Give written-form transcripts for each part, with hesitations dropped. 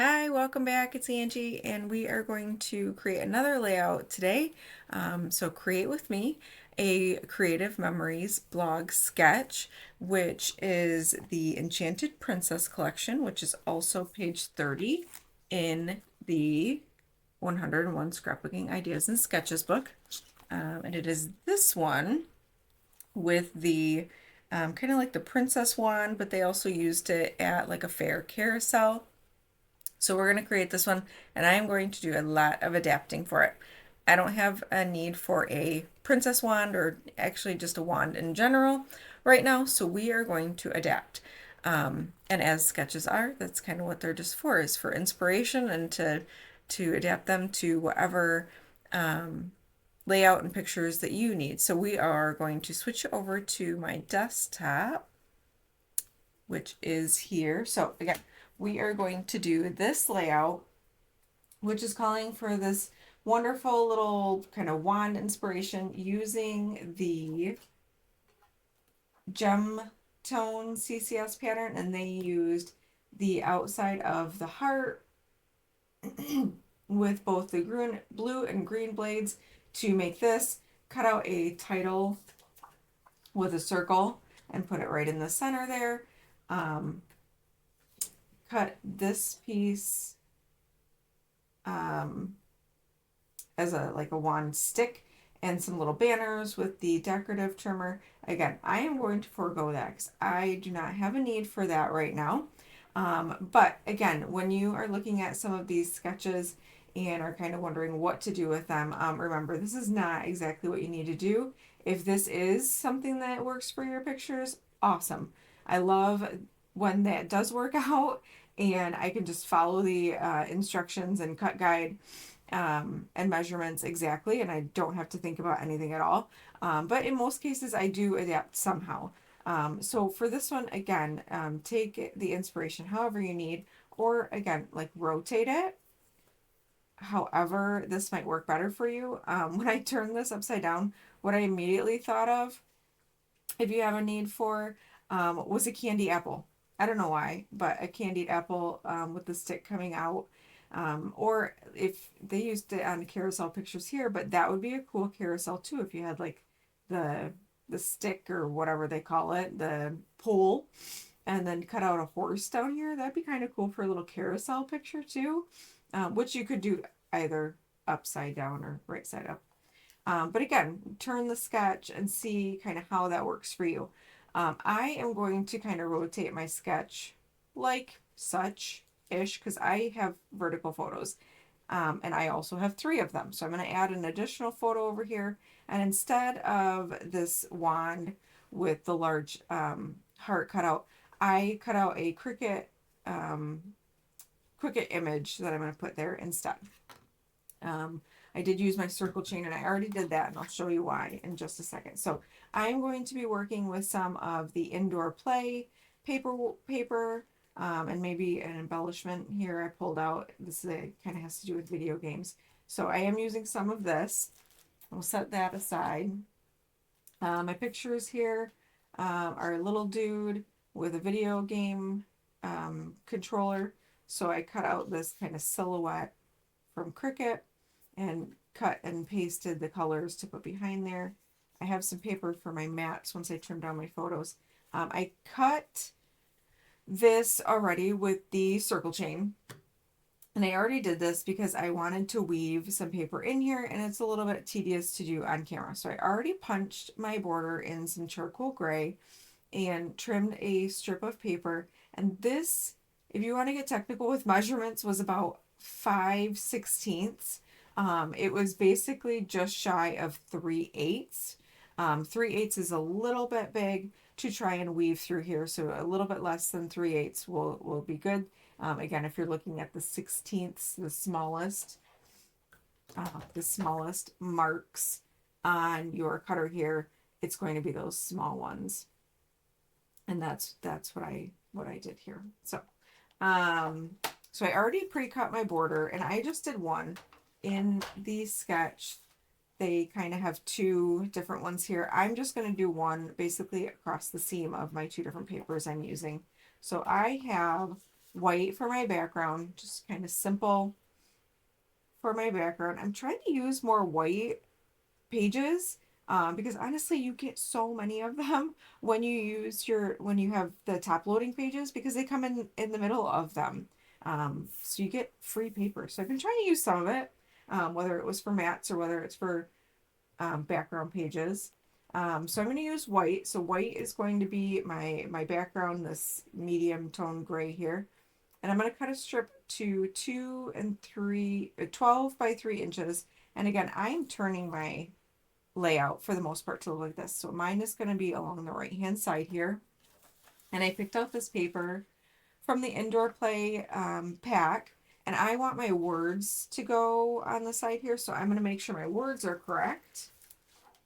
Hi, welcome back. It's Angie, and we are going to create another layout today. So create with me a Creative Memories blog sketch, which is the Enchanted Princess collection, which is also page 30 in the 101 Scrapbooking Ideas and Sketches book. And it is this one with the kind of like the princess wand, but they also used it at like a fair carousel. So we're going to create this one, and I am going to do a lot of adapting for it. I don't have a need for a princess wand or actually just a wand in general right now, so we are going to adapt. And as sketches are, that's kind of what they're just for, is for inspiration and to adapt them to whatever layout and pictures that you need. So we are going to switch over to my desktop, which is here. So again, we are going to do this layout, which is calling for this wonderful little kind of wand inspiration using the gem tone CCS pattern, and they used the outside of the heart with both the green, blue and green blades to make this. Cut out a title with a circle and put it right in the center there. Um, Cut this piece um, as a like a wand stick and some little banners with the decorative trimmer. Again, I am going to forego that because I do not have a need for that right now. But again, when you are looking at some of these sketches and are kind of wondering what to do with them, remember, this is not exactly what you need to do. If this is something that works for your pictures, awesome. I love when that does work out and I can just follow the instructions and cut guide and measurements exactly, and I don't have to think about anything at all. But in most cases, I do adapt somehow. So for this one, again, take the inspiration however you need, or again, like rotate it. However, this might work better for you. When I turned this upside down, what I immediately thought of, if you have a need for, was a candy apple. I don't know why, but a candied apple with the stick coming out. Or if they used it on carousel pictures here, but that would be a cool carousel too if you had like the the stick or whatever they call it, the pole, and then cut out a horse down here. That'd be kind of cool for a little carousel picture too, which you could do either upside down or right side up. But again, turn the sketch and see kind of how that works for you. I am going to kind of rotate my sketch like such ish because I have vertical photos. And I also have three of them. So I'm going to add an additional photo over here. And instead of this wand with the large heart cutout, I cut out a um, Cricut image that I'm going to put there instead. I did use my circle chain and I already did that and I'll show you why in just a second. So I'm going to be working with some of the indoor play paper and maybe an embellishment here I pulled out. This kind of has to do with video games. So I am using some of this. We'll set that aside. My pictures here are a little dude with a video game controller. So I cut out this kind of silhouette from Cricut and cut and pasted the colors to put behind there. I have some paper for my mats once I trim down my photos. I cut this already with the circle chain. And I already did this because I wanted to weave some paper in here and it's a little bit tedious to do on camera. So I already punched my border in some charcoal gray and trimmed a strip of paper. And this, if you want to get technical with measurements, was about 5/16. It was basically just shy of 3/8. 3/8 is a little bit big to try and weave through here, so a little bit less than 3/8 will be good. Again, if you're looking at the 16ths, the smallest marks on your cutter here, it's going to be those small ones, and that's what I did here. So so I already pre-cut my border, and I just did one in the sketch. They kind of have two different ones here. I'm just going to do one basically across the seam of my two different papers I'm using. So I have white for my background, just kind of simple for my background. I'm trying to use more white pages because honestly you get so many of them when when you have the top loading pages because they come in the middle of them, so you get free paper. So I've been trying to use some of it, whether it was for mats or whether it's for background pages. So I'm going to use white. So white is going to be my background, this medium tone gray here. And I'm going to cut a strip to 12 by 3 inches. And again, I'm turning my layout for the most part to look like this. So mine is going to be along the right hand side here. And I picked out this paper from the indoor play pack. And I want my words to go on the side here. So I'm going to make sure my words are correct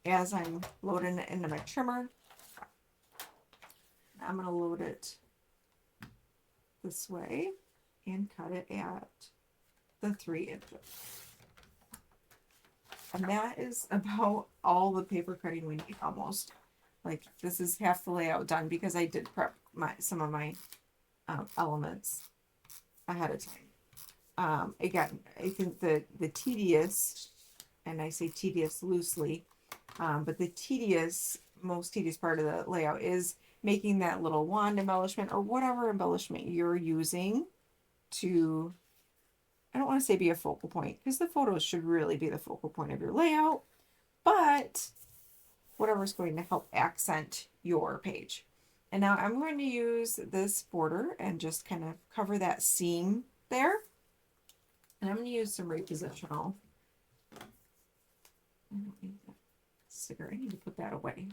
as I'm loading it into my trimmer. I'm going to load it this way and cut it at the 3 inches. And that is about all the paper cutting we need, almost. Like, this is half the layout done because I did prep some of my elements ahead of time. Again, I think the tedious, and I say tedious loosely, but the most tedious part of the layout is making that little wand embellishment or whatever embellishment you're using to, I don't want to say be a focal point because the photos should really be the focal point of your layout, but whatever's going to help accent your page. And now I'm going to use this border and just kind of cover that seam there. And I'm going to use some repositional. I don't need that sticker. I need to put that away.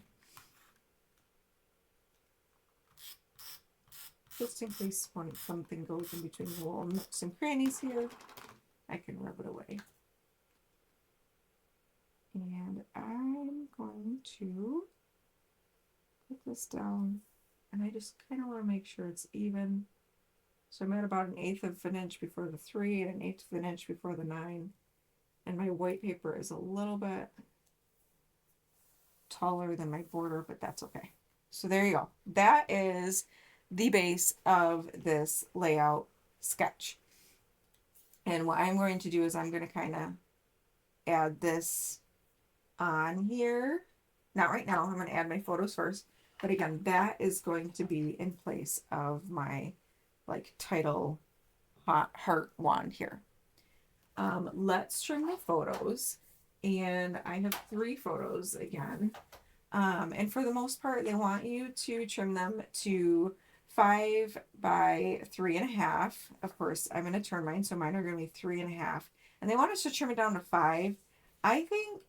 Just in case something goes in between the little nooks and crannies here, I can rub it away. And I'm going to put this down, and I just kind of want to make sure it's even. So I'm at about 1/8 of an inch before the 3 and 1/8 of an inch before the 9. And my white paper is a little bit taller than my border, but that's okay. So there you go. That is the base of this layout sketch. And what I'm going to do is I'm going to kind of add this on here. Not right now. I'm going to add my photos first. But again, that is going to be in place of my like title heart wand here. Let's trim the photos. And I have 3 photos again. And for the most part, they want you to trim them to 5 by 3.5. Of course, I'm going to turn mine, so mine are going to be 3.5. And they want us to trim it down to 5. I think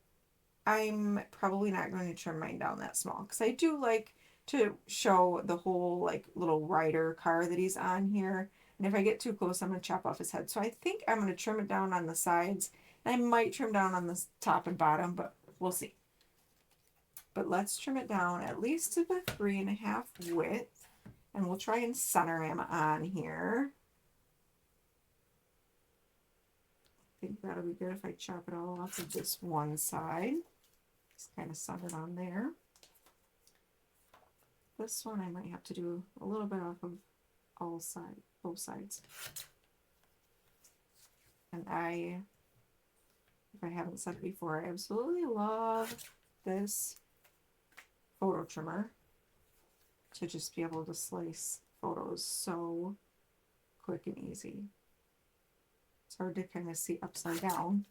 I'm probably not going to trim mine down that small because I do like to show the whole like little rider car that he's on here. And if I get too close, I'm going to chop off his head. So I think I'm going to trim it down on the sides. And I might trim down on the top and bottom, but we'll see. But let's trim it down at least to the 3.5 width. And we'll try and center him on here. I think that'll be good if I chop it all off of this one side. Just kind of centered on there. This one I might have to do a little bit off of both sides. And if I haven't said it before, I absolutely love this photo trimmer to just be able to slice photos so quick and easy. It's hard to kind of see upside down,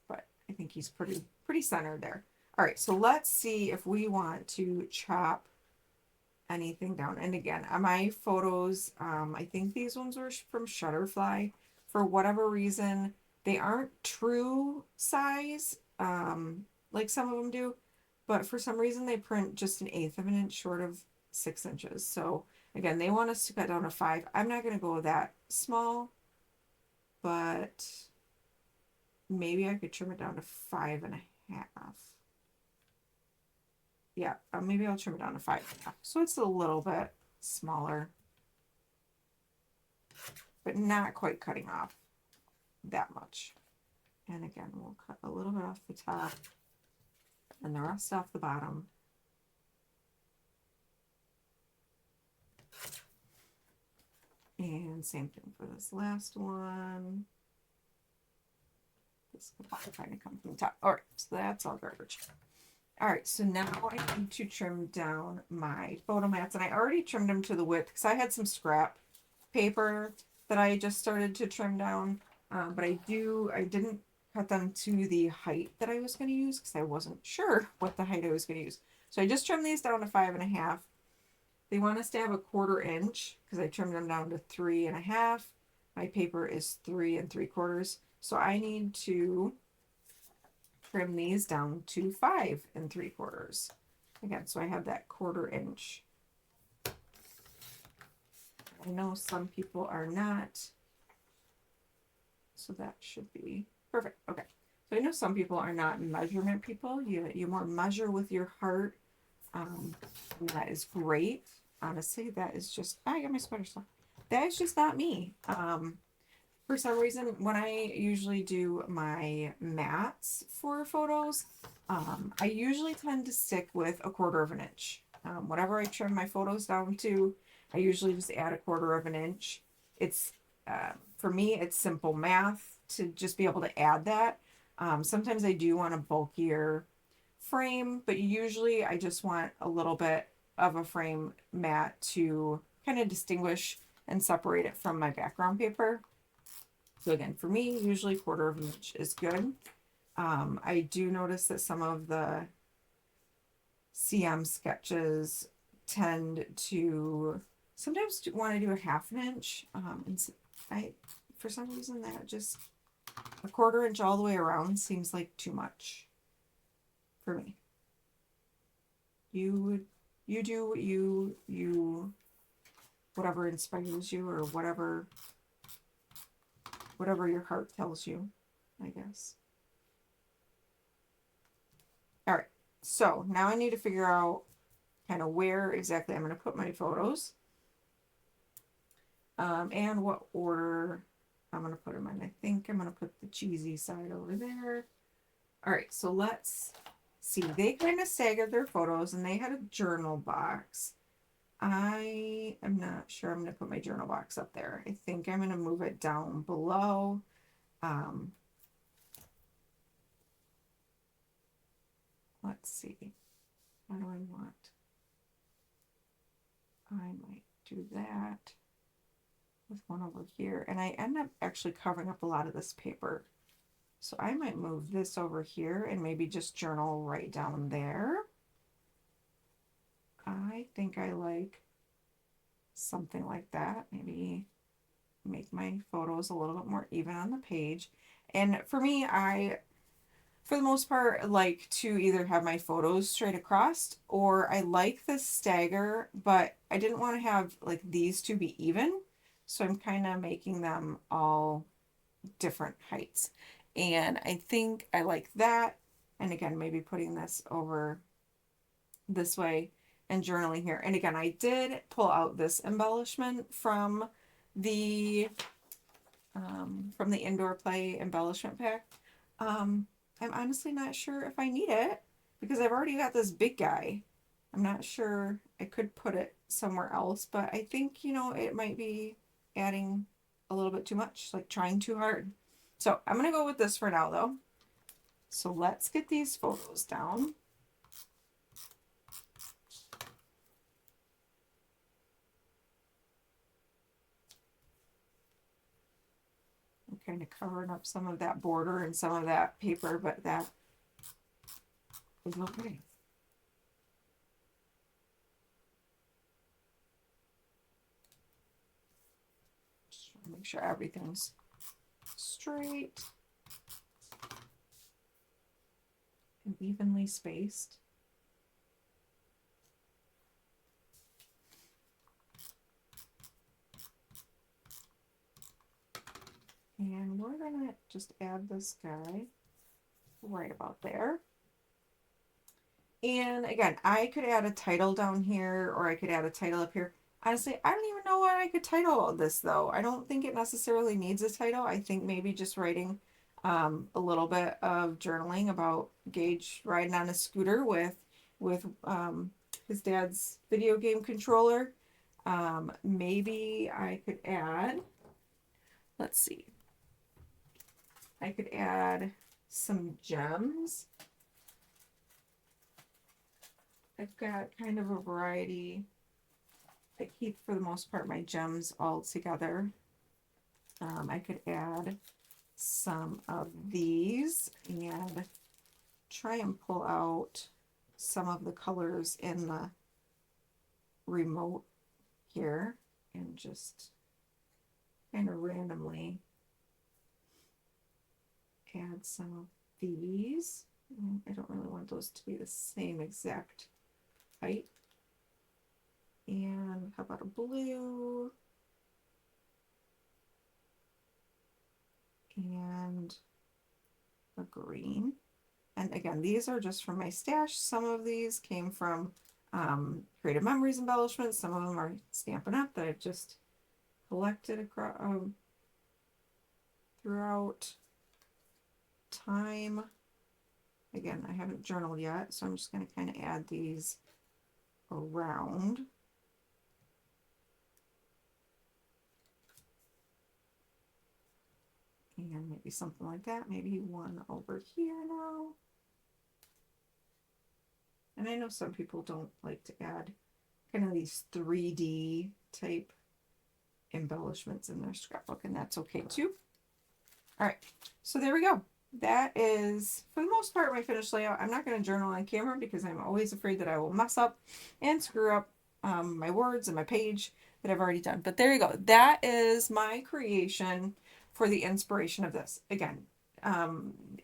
but I think he's pretty centered there. All right, so let's see if we want to chop anything down. And again, on my photos, I think these ones were from Shutterfly. For whatever reason, they aren't true size, like some of them do, but for some reason they print just 1/8 of an inch short of 6 inches. So again, they want us to cut down to 5. I'm not going to go that small, but maybe I could trim it down to 5.5. Yeah, maybe I'll trim it down to 5.5. So it's a little bit smaller, but not quite cutting off that much. And again, we'll cut a little bit off the top and the rest off the bottom. And same thing for this last one. This could kind of come from the top. All right, so that's all garbage. All right, so now I need to trim down my photo mats, and I already trimmed them to the width because I had some scrap paper that I just started to trim down, but I didn't cut them to the height that I was going to use because I wasn't sure what the height I was going to use. So I just trimmed these down to 5.5. They want us to have a 1/4 inch because I trimmed them down to 3.5. My paper is 3 3/4, so I need to trim these down to 5 3/4. Again, so I have that 1/4 inch. I know some people are not, so that should be perfect. Okay, so I know some people are not measurement people. You more measure with your heart. And that is great. Honestly, that is just, I got my sweater stuff. That is just not me. For some reason, when I usually do my mats for photos, I usually tend to stick with a 1/4 inch. Whatever I trim my photos down to, I usually just add a 1/4 inch. It's, for me, it's simple math to just be able to add that. Sometimes I do want a bulkier frame, but usually I just want a little bit of a frame mat to kind of distinguish and separate it from my background paper. So again, for me, usually 1/4 inch is good. I do notice that some of the CM sketches tend to sometimes want to do a 1/2 inch. And for some reason, that just a 1/4 inch all the way around seems like too much for me. You do what you whatever inspires you or whatever your heart tells you, I guess. All right, so now I need to figure out kind of where exactly I'm going to put my photos, and what order I'm going to put them in. I think I'm going to put the cheesy side over there. All right, so let's see. They kind of staggered their photos, and they had a journal box. I am not sure I'm going to put my journal box up there. I think I'm going to move it down below. Let's see. How do I want? I might do that with one over here. And I end up actually covering up a lot of this paper. So I might move this over here and maybe just journal right down there. I think I like something like that. Maybe make my photos a little bit more even on the page. And for me, for the most part, like to either have my photos straight across, or I like the stagger, but I didn't want to have like these two be even. So I'm kind of making them all different heights. And I think I like that. And again, maybe putting this over this way and journaling here. And again, I did pull out this embellishment from the indoor play embellishment pack. I'm honestly not sure if I need it because I've already got this big guy. I'm not sure. I could put it somewhere else, but I think, it might be adding a little bit too much, like trying too hard. So I'm going to go with this for now, though. So let's get these photos down. I'm kind of covering up some of that border and some of that paper, but that is okay. Just trying to make sure everything's straight and evenly spaced. And we're going to just add this guy right about there. And again, I could add a title down here, or I could add a title up here. Honestly, I don't even know what I could title this, though. I don't think it necessarily needs a title. I think maybe just writing a little bit of journaling about Gage riding on a scooter with his dad's video game controller. Maybe I could add, let's see, I could add some gems. I've got kind of a variety. I keep, for the most part, my gems all together. I could add some of these and try and pull out some of the colors in the remote here and just kind of randomly add some of these. I don't really want those to be the same exact height. And how about a blue? And a green. And again, these are just from my stash. Some of these came from Creative Memories embellishments. Some of them are Stampin' Up! That I've just collected across, throughout time. Again, I haven't journaled yet, so I'm just going to kind of add these around. And maybe something like that. Maybe one over here now. And I know some people don't like to add kind of these 3D type embellishments in their scrapbook, and that's okay too. All right, so there we go. That is, for the most part, my finished layout. I'm not going to journal on camera because I'm always afraid that I will mess up and screw up my words and my page that I've already done. But there you go. That is my creation for the inspiration of this. Again,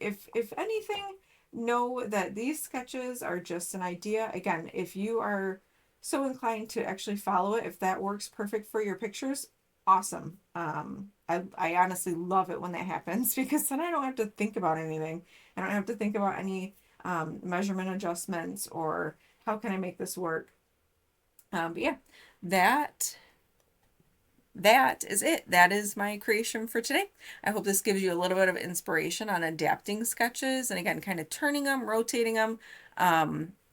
if anything, know that these sketches are just an idea. Again, if you are so inclined to actually follow it, if that works perfect for your pictures, awesome. I honestly love it when that happens because then I don't have to think about anything. I don't have to think about any measurement adjustments or how can I make this work. But yeah, that that is it. That is my creation for today. I hope this gives you a little bit of inspiration on adapting sketches and again, kind of turning them, rotating them,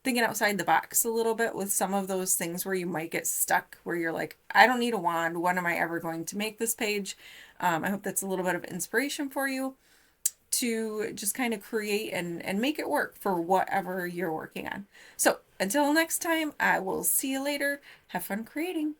thinking outside the box a little bit with some of those things where you might get stuck, where you're like, I don't need a wand. When am I ever going to make this page? I hope that's a little bit of inspiration for you to just kind of create and make it work for whatever you're working on. So until next time, I will see you later. Have fun creating.